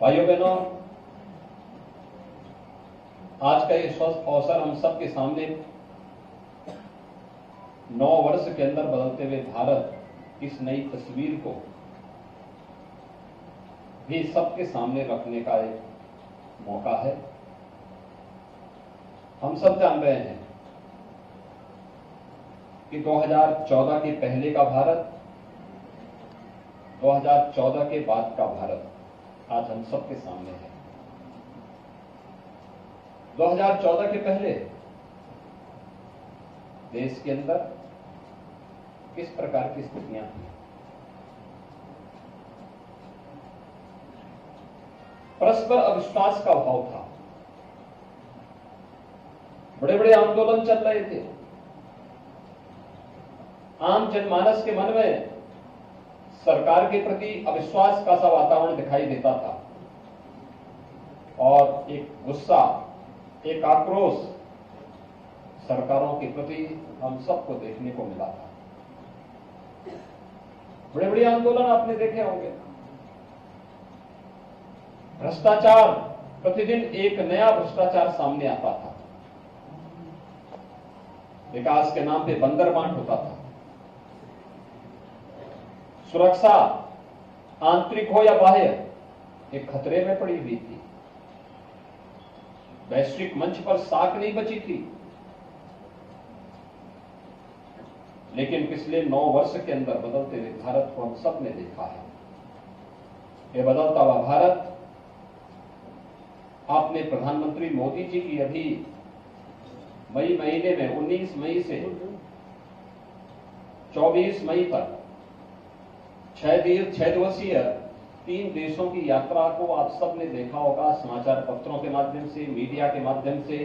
भाइयों बहनों, आज का ये स्वस्थ अवसर हम सबके सामने 9 वर्ष के अंदर बदलते हुए भारत इस नई तस्वीर को भी सबके सामने रखने का एक मौका है। हम सब जान रहे हैं कि 2014 के पहले का भारत, 2014 के बाद का भारत आज हम सबके सामने है। 2014 के पहले देश के अंदर किस प्रकार की स्थितियां थी? परस्पर अविश्वास का भाव था, बड़े बड़े आंदोलन चल रहे थे, आम जनमानस के मन में सरकार के प्रति अविश्वास का सा वातावरण दिखाई देता था और एक गुस्सा, एक आक्रोश सरकारों के प्रति हम सबको देखने को मिला था। बड़े बड़े आंदोलन आपने देखे होंगे, भ्रष्टाचार, प्रतिदिन एक नया भ्रष्टाचार सामने आता था, विकास के नाम पे बंदर बांट होता था, सुरक्षा आंतरिक हो या बाह्य एक खतरे में पड़ी हुई थी, वैश्विक मंच पर साख नहीं बची थी। लेकिन पिछले 9 वर्ष के अंदर बदलते हुए भारत को हम सब ने देखा है। यह बदलता हुआ भारत आपने प्रधानमंत्री मोदी जी की अभी मई महीने में 19 मई से 24 मई तक 6 दिवसीय 3 देशों की यात्रा को आप सबने देखा होगा, समाचार पत्रों के माध्यम से, मीडिया के माध्यम से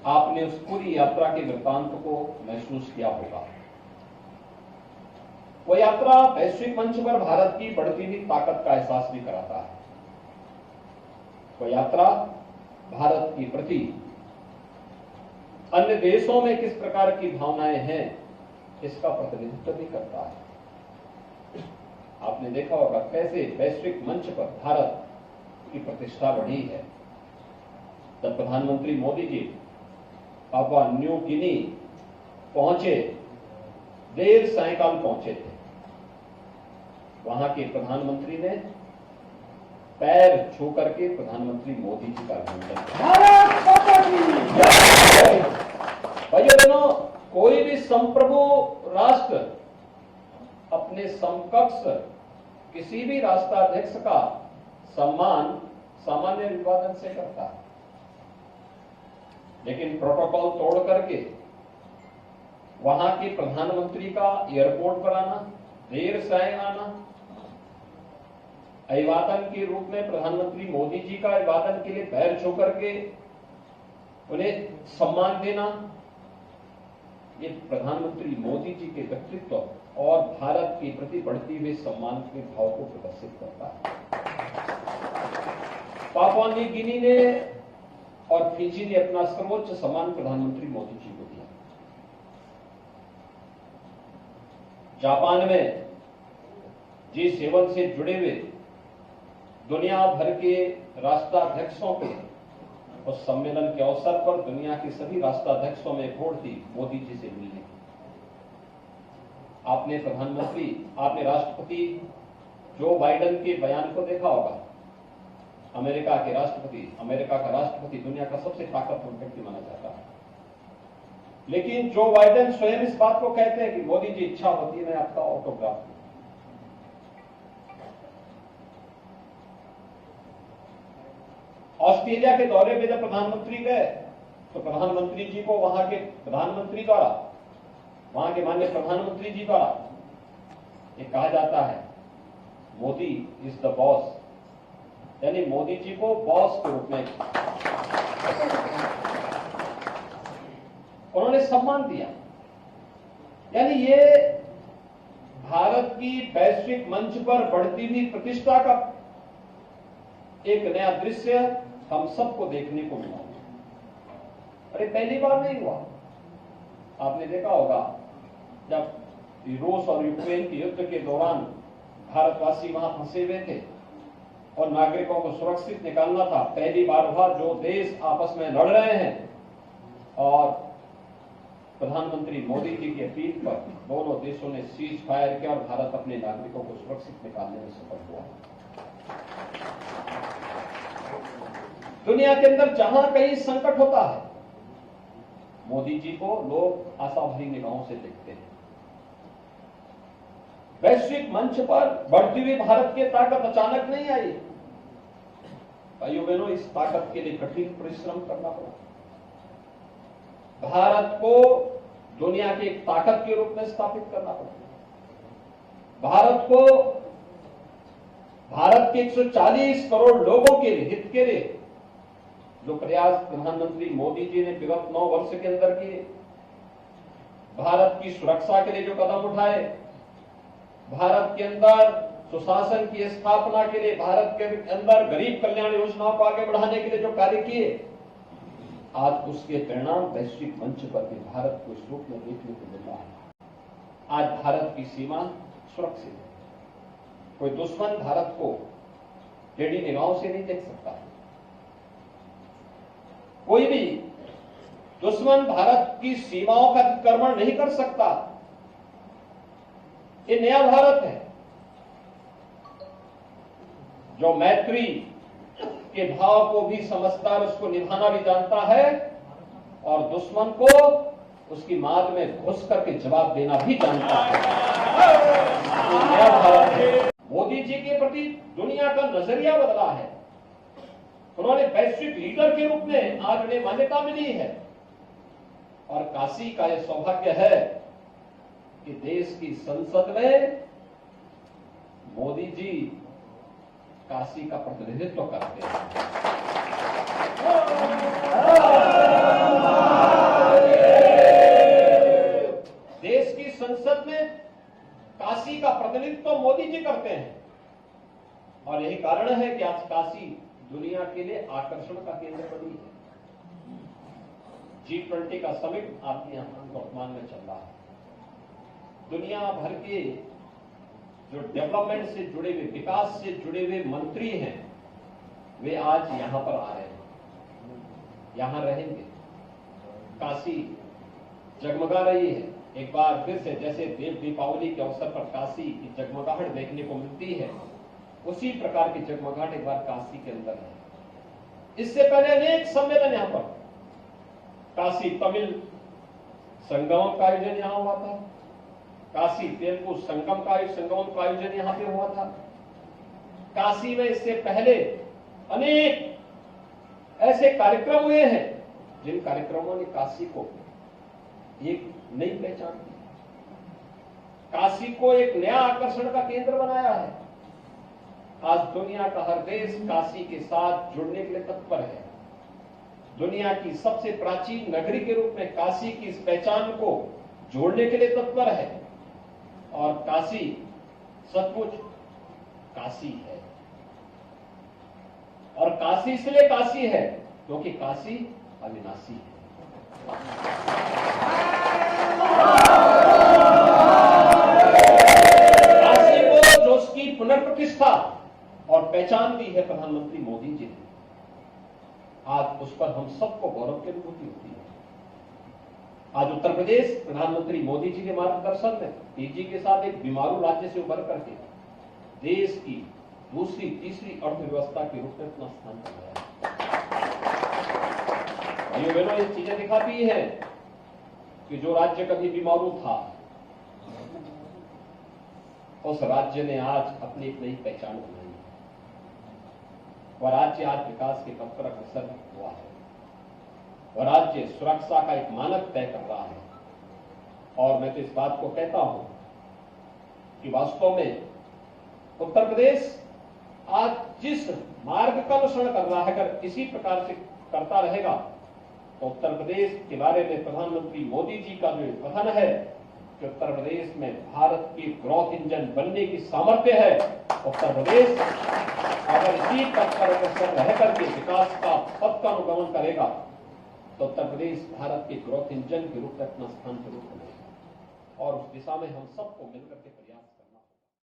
आपने उस पूरी यात्रा के वृत्तांत को महसूस किया होगा। वो यात्रा वैश्विक मंच पर भारत की बढ़ती हुई ताकत का एहसास भी कराता है। वो यात्रा भारत की प्रति अन्य देशों में किस प्रकार की भावनाएं हैं इसका प्रतिनिधित्व भी करता है। आपने देखा होगा कैसे वैश्विक मंच पर भारत की प्रतिष्ठा बढ़ी है। जब प्रधानमंत्री Modi ji Papua New Guinea पहुंचे, देर सायंकाल पहुंचे थे, वहां के प्रधानमंत्री ने पैर छू करके प्रधानमंत्री मोदी जी का अभिनंदन किया। भाइयों बहनों, कोई भी संप्रभु राष्ट्र अपने समकक्ष किसी भी राष्ट्राध्यक्ष का सम्मान सामान्य अभिवादन से करता है, लेकिन प्रोटोकॉल तोड़ करके वहां के प्रधानमंत्री का एयरपोर्ट पर आना, देर से आना, अभिवादन के रूप में प्रधानमंत्री मोदी जी का अभिवादन के लिए पैर छू करके उन्हें सम्मान देना, ये प्रधानमंत्री मोदी जी के व्यक्तित्व और भारत के प्रति बढ़ती हुए सम्मान के भाव को प्रदर्शित करता है। पापुआ न्यू गिनी ने और फिजी ने अपना सर्वोच्च सम्मान प्रधानमंत्री मोदी जी को दिया। जापान में G7 से जुड़े हुए दुनिया भर के राष्ट्राध्यक्षों के उस सम्मेलन के अवसर पर दुनिया के सभी राष्ट्राध्यक्षों में भोट दी मोदी जी से मिलने। आपने राष्ट्रपति जो बाइडेन के बयान को देखा होगा। अमेरिका का राष्ट्रपति दुनिया का सबसे ताकतवर व्यक्ति माना जाता है, लेकिन जो बाइडेन स्वयं इस बात को कहते हैं कि मोदी जी, इच्छा होती है मैं आपका ऑटोग्राफ दूं। ऑस्ट्रेलिया के दौरे पे जब प्रधानमंत्री गए तो प्रधानमंत्री जी को वहां के माननीय प्रधानमंत्री जी द्वारा ये कहा जाता है, मोदी इज द बॉस, यानी मोदी जी को बॉस के रूप में उन्होंने सम्मान दिया। यानी ये भारत की वैश्विक मंच पर बढ़ती हुई प्रतिष्ठा का एक नया दृश्य हम सबको देखने को मिला। अरे पहली बार नहीं हुआ, आपने देखा होगा जब रूस और यूक्रेन के युद्ध के दौरान भारतवासी वहां फंसे हुए थे, और नागरिकों को सुरक्षित निकालना था। पहली बार हुआ जो देश आपस में लड़ रहे हैं और प्रधानमंत्री मोदी जी की अपील पर दोनों देशों ने सीज फायर किया और भारत अपने नागरिकों को सुरक्षित निकालने में सफल हुआ। दुनिया के अंदर जहां कहीं संकट होता है, मोदी जी को लोग आशा भरी निगाहों से देखते हैं। वैश्विक मंच पर बढ़ती हुई भारत की ताकत अचानक नहीं आई। भाइयों बहनों, इस ताकत के लिए कठिन परिश्रम करना पड़ा। भारत को दुनिया की एक ताकत के रूप में स्थापित करना पड़ा। भारत के 140 करोड़ लोगों के हित के लिए जो प्रयास प्रधानमंत्री मोदी जी ने विगत 9 वर्ष के अंदर किए, भारत की सुरक्षा के लिए जो कदम उठाए, भारत के अंदर सुशासन की स्थापना के लिए, भारत के अंदर गरीब कल्याण योजनाओं को आगे बढ़ाने के लिए जो कार्य किए, आज उसके परिणाम वैश्विक मंच पर भी भारत को इस रूप में देखने को मिल रहा है। आज भारत की सीमा सुरक्षित है। कोई दुश्मन भारत को टेढ़ी निगाहों से नहीं देख सकता। कोई भी दुश्मन भारत की सीमाओं का अतिक्रमण नहीं कर सकता। ये नया भारत है जो मैत्री के भाव को भी समझता है, उसको निभाना भी जानता है और दुश्मन को उसकी माद में घुस करके जवाब देना भी जानता है। ये नया भारत है। मोदी जी के प्रति दुनिया का नजरिया बदला है। उन्होंने वैश्विक लीडर के रूप में आज उन्हें मान्यता मिली है और काशी का यह सौभाग्य है कि देश की संसद में मोदी जी काशी का प्रतिनिधित्व करते हैं। देश की संसद में काशी का प्रतिनिधित्व मोदी जी करते हैं और यही कारण है कि आज काशी दुनिया के लिए आकर्षण का केंद्र बनी है। G20 का समिट आपके यहां वर्तमान में चल रहा है। दुनिया भर के जो डेवलपमेंट से जुड़े हुए, विकास से जुड़े हुए मंत्री हैं, वे आज यहां पर आ रहे हैं, यहां रहेंगे। काशी जगमगा रही है। एक बार फिर से जैसे देव दीपावली के अवसर पर काशी की जगमगाहट देखने को मिलती है, उसी प्रकार की जगमगाहट एक बार काशी के अंदर है। इससे पहले अनेक सम्मेलन यहां पर, काशी तमिल संगम का आयोजन यहां हुआ था, काशी तेलुगु संगम का आयोजन यहां पे हुआ था। काशी में इससे पहले अनेक ऐसे कार्यक्रम हुए हैं जिन कार्यक्रमों ने काशी को एक नई पहचान दी, काशी को एक नया आकर्षण का केंद्र बनाया है। आज दुनिया का हर देश काशी के साथ जुड़ने के लिए तत्पर है। दुनिया की सबसे प्राचीन नगरी के रूप में काशी की इस पहचान को जोड़ने के लिए तत्पर है और काशी सचमुच काशी है। और काशी इसलिए काशी है क्योंकि काशी अविनाशी है। काशी को जो उसकी पुनर्प्रतिष्ठा और पहचान दी है प्रधानमंत्री मोदी जी ने, आज उस पर हम सबको गौरव की अनुभूति होती है। आज उत्तर प्रदेश प्रधानमंत्री मोदी जी के मार्गदर्शन में तेजी के साथ एक बीमारू राज्य से उभर करके देश की दूसरी तीसरी अर्थव्यवस्था के रूप में अपना स्थान बनाया है। भाइयों बहनों, ये चीजें दिखाती है कि जो राज्य कभी बीमारू था, उस राज्य ने आज अपनी एक नई पहचान बनाई और राज्य आज विकास के पथ पर अग्रसर हुआ है और राज्य सुरक्षा का एक मानक तय कर रहा है। और मैं तो इस बात को कहता हूं कि वास्तव में उत्तर प्रदेश आज जिस मार्ग का अनुसरण कर रहा है, अगर इसी प्रकार से करता रहेगा तो उत्तर प्रदेश के बारे में प्रधानमंत्री मोदी जी का जो कथन है कि उत्तर प्रदेश में भारत की ग्रोथ इंजन बनने की सामर्थ्य है, उत्तर प्रदेश अगर इसी पथ पर अग्रसर रह करके विकास का पथ का अनुगमन करेगा तो उत्तर प्रदेश भारत के ग्रोथ इंजन के रूप में अपना स्थान जरूर बनेगा और उस दिशा में हम सबको मिलकर के